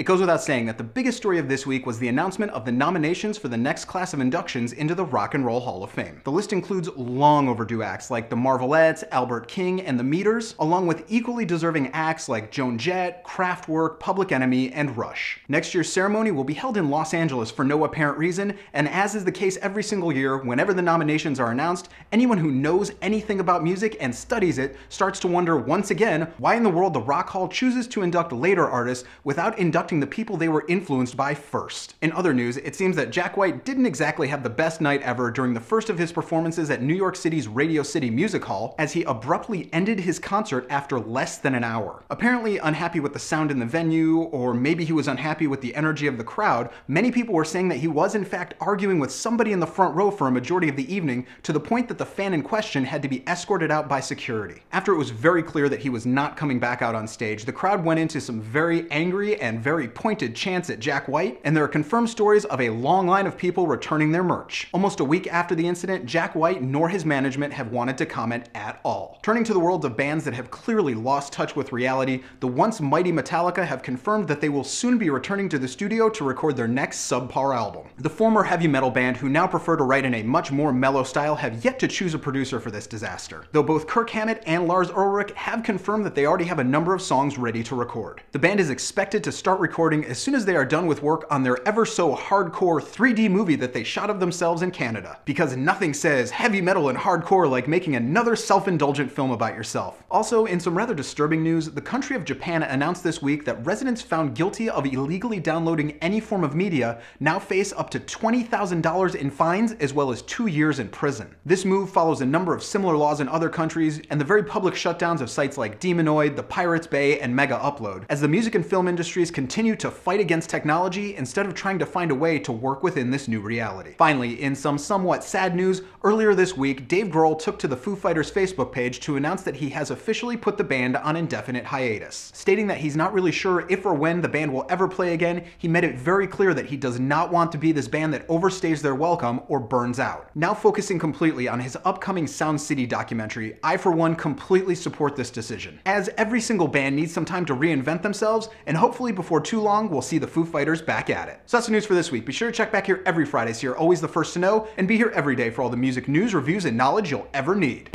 goes without saying that the biggest story of this week was the announcement of the nominations for the next class of inductions into the Rock and Roll Hall of Fame. The list includes long overdue acts like the Marvelettes, Albert King, and the Meters, along with equally deserving acts like Joan Jett, Kraftwerk, Public Enemy, and Rush. Next year's ceremony will be held in Los Angeles for no apparent reason, and as is the case every single year, whenever the nominations are announced, anyone who knows anything about music and studies it starts to wonder once again why in the world the Rock Hall chooses to induct later artists without inducting the people they were influenced by first. In other news, it seems that Jack White didn't exactly have the best night ever during the first of his performances at New York City's Radio City Music Hall, as he abruptly ended his concert after less than an hour. Apparently unhappy with the sound in the venue, or maybe he was unhappy with the energy of the crowd, many people were saying that he was in fact arguing with somebody in the front row for a majority of the evening, to the point that the fan in question had to be escorted out by security. After it was very clear that he was not coming back out on stage, the crowd went into some very angry and very pointed chants at Jack White, and there are confirmed stories of a long line of people returning their merch. Almost a week after the incident, Jack White nor his management have wanted to comment at all. Turning to the world of bands that have clearly lost touch with reality, the once mighty Metallica have confirmed that they will soon be returning to the studio to record their next subpar album. The former heavy metal band, who now prefer to write in a much more mellow style, have yet to choose a producer for this disaster, though both Kirk Hammett and Lars Ulrich have confirmed that they already have a number of songs ready to record. The band is expected to start recording as soon as they are done with work on their ever so hardcore 3D movie that they shot of themselves in Canada, because nothing says heavy metal and hardcore like making another self-indulgent film about yourself. Also, in some rather disturbing news, the country of Japan announced this week that residents found guilty of illegally downloading any form of media now face up to $20,000 in fines as well as 2 years in prison. This move follows a number of similar laws in other countries and the very public shutdowns of sites like Demonoid, the Pirates Bay, and Mega Upload, as the music and film industries continue to fight against technology instead of trying to find a way to work within this new reality. Finally, in some somewhat sad news, earlier this week, Dave Grohl took to the Foo Fighters Facebook page to announce that he has officially put the band on indefinite hiatus. Stating that he's not really sure if or when the band will ever play again, he made it very clear that he does not want to be this band that overstays their welcome or burns out. Now focusing completely on his upcoming Sound City documentary, I for one completely support this decision, as every single band needs some time to reinvent themselves, and hopefully before too long we'll see the Foo Fighters back at it. So that's the news for this week. Be sure to check back here every Friday so you're always the first to know, and be here every day for all the music news, reviews, and knowledge you'll ever need.